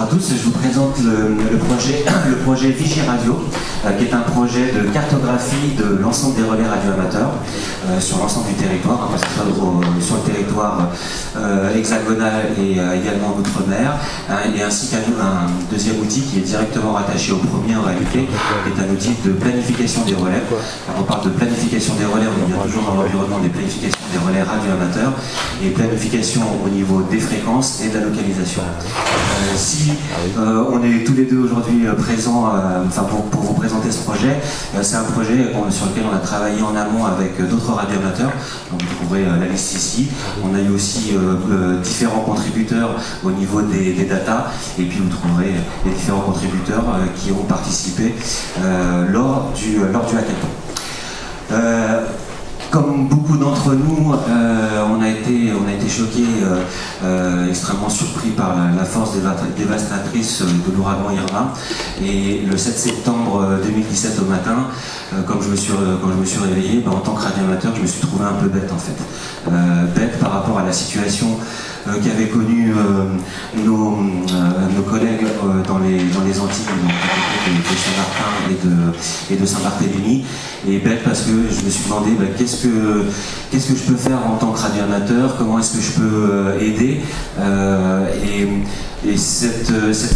tous, je vous présente le projet Vigie Radio, qui est un projet de cartographie de l'ensemble des relais radioamateurs sur l'ensemble du territoire, hein, que ce soit sur le territoire hexagonal et également en Outre-mer, hein, et ainsi qu'un deuxième outil qui est directement rattaché au premier en réalité, qui est un outil de planification des relais. Quand on parle de planification des relais, on est bien toujours dans l'environnement des planifications des relais radioamateurs et planification au niveau des fréquences et de la localisation. Si on est tous les deux aujourd'hui présents pour vous présenter ce projet, c'est un projet sur lequel on a travaillé en amont avec d'autres radioamateurs. Donc, vous trouverez la liste ici. On a eu aussi différents contributeurs au niveau des datas, et puis vous trouverez les différents contributeurs qui ont participé lors du hackathon. Comme beaucoup d'entre nous, on a été choqués, extrêmement surpris par la force dévastatrice de l'ouragan Irma. Et le 7 septembre 2017 au matin, quand je me suis réveillé, en tant que radioamateur, je me suis trouvé un peu bête en fait. Bête par rapport à la situation qu'avaient connue nos collègues dans les Antilles, de Saint-Martin et de Saint-Barthélemy, et bête parce que je me suis demandé qu'est-ce que je peux faire en tant que radioamateur, comment est-ce que je peux aider, et cette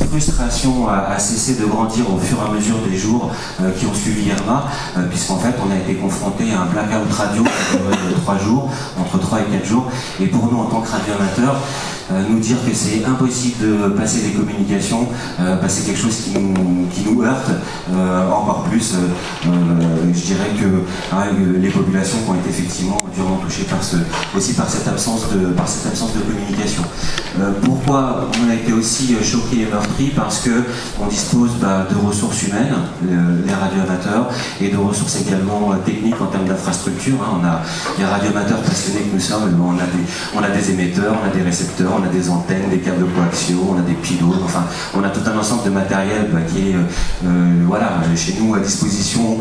frustration a cessé de grandir au fur et à mesure des jours qui ont suivi Irma, puisqu'en fait on a été confronté à un blackout radio qui a duré 3 jours, entre 3 et 4 jours, et pour nous en tant que radioamateurs, nous dire que c'est impossible de passer des communications, c'est quelque chose qui nous heurte, encore plus, je dirais que les populations qui ont été effectivement durement touchées aussi par cette absence de communication. Pourquoi on a été aussi choqués et meurtris? Parce qu'on dispose de ressources humaines, les radioamateurs, et de ressources également techniques en termes d'infrastructure. Hein. On a les radioamateurs passionnés que nous sommes, on a des émetteurs, on a des récepteurs, on a des antennes, des câbles de coaxiaux, on a des pilotes, enfin on a tout un ensemble de matériel qui est chez nous à disposition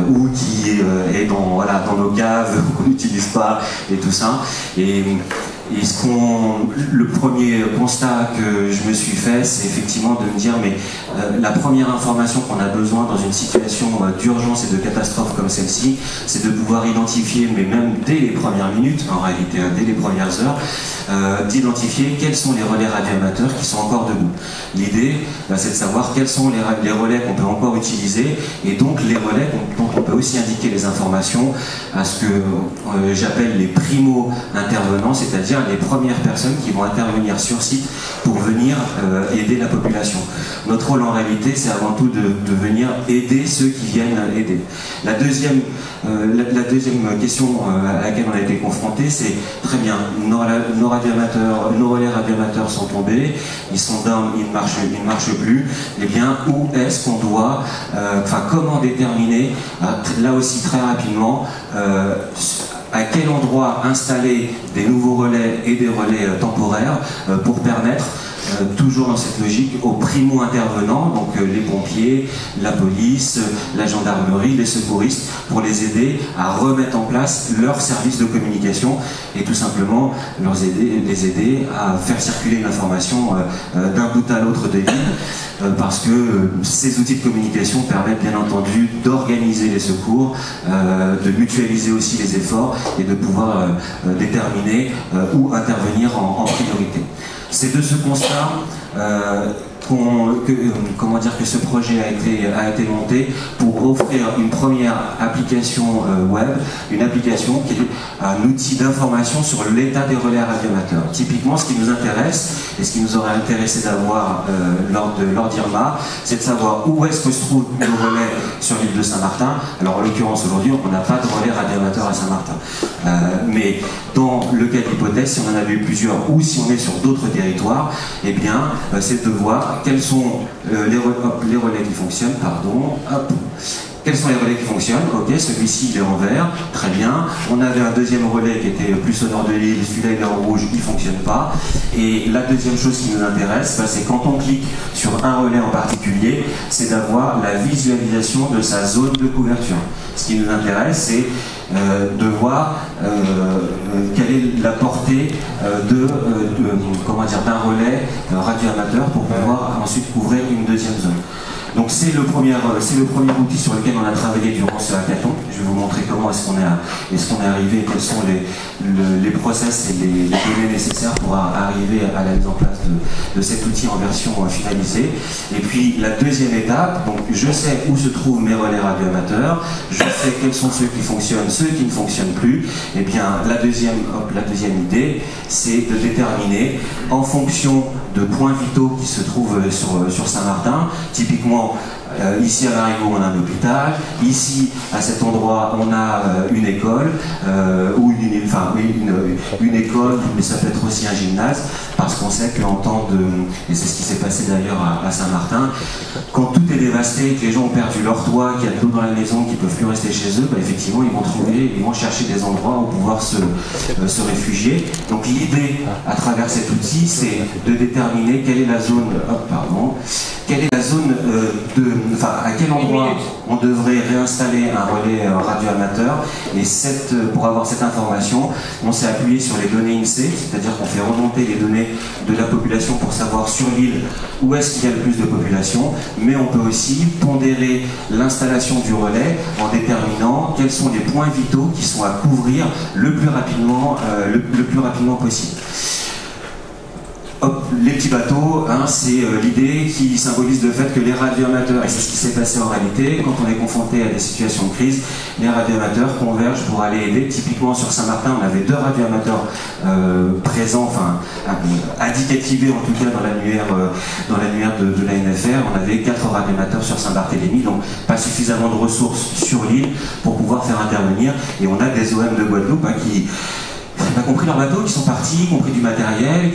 ou qui est dans nos caves qu'on n'utilise pas et tout ça. Et le premier constat que je me suis fait, c'est effectivement de me dire la première information qu'on a besoin dans une situation d'urgence et de catastrophe comme celle-ci, c'est de pouvoir identifier, mais même dès les premières minutes, en réalité dès les premières heures, d'identifier quels sont les relais radioamateurs qui sont encore debout. L'idée, c'est de savoir quels sont les relais qu'on peut encore utiliser, et donc les relais dont on peut aussi indiquer les informations à ce que j'appelle les primo-intervenants, c'est-à-dire les premières personnes qui vont intervenir sur site pour venir aider la population. Notre rôle en réalité, c'est avant tout de venir aider ceux qui viennent aider. La deuxième question à laquelle on a été confronté, c'est très bien, nos relais radioamateurs sont tombés, ils sont down, ils ne marchent plus. Eh bien, où est-ce qu'on doit, comment déterminer, là aussi très rapidement, à quel endroit installer des nouveaux relais et des relais temporaires pour permettre, toujours dans cette logique, aux primo-intervenants, donc les pompiers, la police, la gendarmerie, les secouristes, pour les aider à remettre en place leur service de communication et tout simplement les aider à faire circuler l'information d'un bout à l'autre des lignes, parce que ces outils de communication permettent bien entendu d'organiser les secours, de mutualiser aussi les efforts et de pouvoir déterminer où intervenir en priorité. C'est de ce constat que ce projet a été monté pour offrir une première application web, une application qui est un outil d'information sur l'état des relais radioamateurs. Typiquement, ce qui nous intéresse et ce qui nous aurait intéressé d'avoir lors d'Irma, c'est de savoir où est-ce que se trouvent nos relais sur l'île de Saint-Martin. Alors en l'occurrence aujourd'hui, on n'a pas de relais radioamateurs à Saint-Martin. Mais dans le cas d'hypothèse, si on en avait eu plusieurs ou si on est sur d'autres territoires, eh bien, c'est de voir quels sont les relais qui fonctionnent, Quels sont les relais qui fonctionnent? Ok, celui-ci il est en vert, très bien. On avait un deuxième relais qui était plus au nord de l'île, celui-là il est en rouge, il ne fonctionne pas. Et la deuxième chose qui nous intéresse, c'est quand on clique sur un relais en particulier, c'est d'avoir la visualisation de sa zone de couverture. Ce qui nous intéresse, c'est de voir quelle est la portée d'un relais radio-amateur pour pouvoir ensuite couvrir une deuxième zone. Donc c'est le premier outil sur lequel on a travaillé durant ce hackathon. Je vais vous montrer comment est-ce qu'on est arrivé, quels sont les process et les données nécessaires pour arriver à la mise en place de cet outil en version finalisée. Et puis la deuxième étape, donc je sais où se trouvent mes relais radio-amateurs, je sais quels sont ceux qui fonctionnent, ceux qui ne fonctionnent plus. Et bien la deuxième idée, c'est de déterminer en fonction de points vitaux qui se trouvent sur Saint-Martin, typiquement ici à Larigot on a un hôpital, ici à cet endroit on a une école, ou une école, mais ça peut être aussi un gymnase, parce qu'on sait qu'en temps de, et c'est ce qui s'est passé d'ailleurs à Saint-Martin, quand tout est dévasté, que les gens ont perdu leur toit, qu'il y a de l'eau dans la maison, qu'ils ne peuvent plus rester chez eux, bah effectivement ils vont chercher des endroits où pouvoir se réfugier. Donc l'idée à travers cet outil, c'est de déterminer quelle est la zone, à quel endroit on devrait réinstaller un relais radio-amateur. Et pour avoir cette information, on s'est appuyé sur les données INSEE, c'est-à-dire qu'on fait remonter les données de la population pour savoir sur l'île où est-ce qu'il y a le plus de population, mais on peut aussi pondérer l'installation du relais en déterminant quels sont les points vitaux qui sont à couvrir le plus rapidement possible. Les petits bateaux, c'est l'idée qui symbolise le fait que les radioamateurs, et c'est ce qui s'est passé en réalité, quand on est confronté à des situations de crise, les radioamateurs convergent pour aller aider. Typiquement sur Saint-Martin, on avait 2 radioamateurs présents, indicativés en tout cas dans l'annuaire de l'ANFR. On avait 4 radioamateurs sur Saint-Barthélemy, donc pas suffisamment de ressources sur l'île pour pouvoir faire intervenir. Et on a des OM de Guadeloupe qui n'ont pas compris leur bateau, qui sont partis, compris du matériel,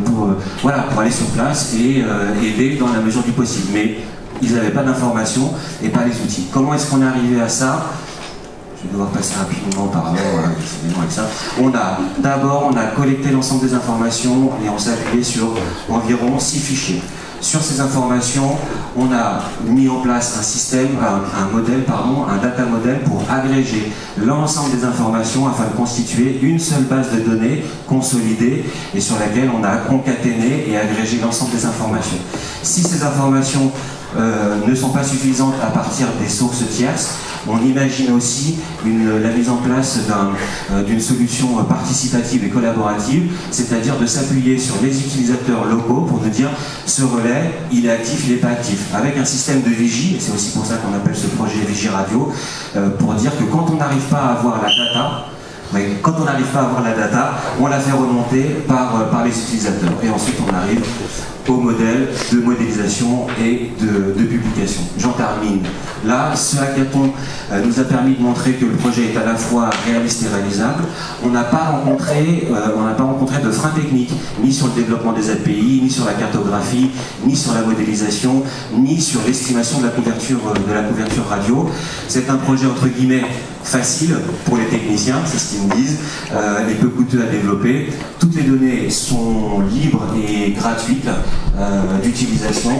pour aller sur place et aider dans la mesure du possible. Mais ils n'avaient pas d'informations et pas les outils. Comment est-ce qu'on est arrivé à ça? Je vais devoir passer rapidement par rapport avec ça. D'abord, on a collecté l'ensemble des informations et on s'est appuyé sur environ 6 fichiers. Sur ces informations, on a mis en place un système, un data model pour agréger l'ensemble des informations afin de constituer une seule base de données consolidée et sur laquelle on a concaténé et agrégé l'ensemble des informations. Si ces informations ne sont pas suffisantes à partir des sources tierces, on imagine aussi la mise en place d'une solution participative et collaborative, c'est-à-dire de s'appuyer sur les utilisateurs locaux pour nous dire ce relais, il est actif, il n'est pas actif, avec un système de vigie, et c'est aussi pour ça qu'on appelle ce projet Vigie Radio, pour dire que quand on n'arrive pas à avoir la data, on la fait remonter par les utilisateurs. Et ensuite, on arrive au modèle de modélisation et de publication. J'en termine là. Ce hackathon nous a permis de montrer que le projet est à la fois réaliste et réalisable. On n'a pas rencontré de frein technique, ni sur le développement des API, ni sur la cartographie, ni sur la modélisation, ni sur l'estimation de la couverture radio. C'est un projet entre guillemets facile pour les techniciens, c'est ce qu'ils me disent, et peu coûteux à développer. Toutes les données sont libres et gratuites d'utilisation,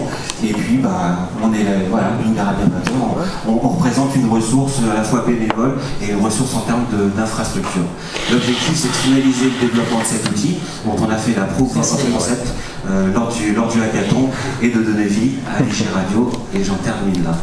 et puis nous les radioamateurs, on représente une ressource à la fois bénévole et une ressource en termes d'infrastructure. L'objectif, c'est de finaliser le développement de cet outil dont on a fait la proof of concept lors du hackathon, et de donner vie à Vigie Radio, et j'en termine là.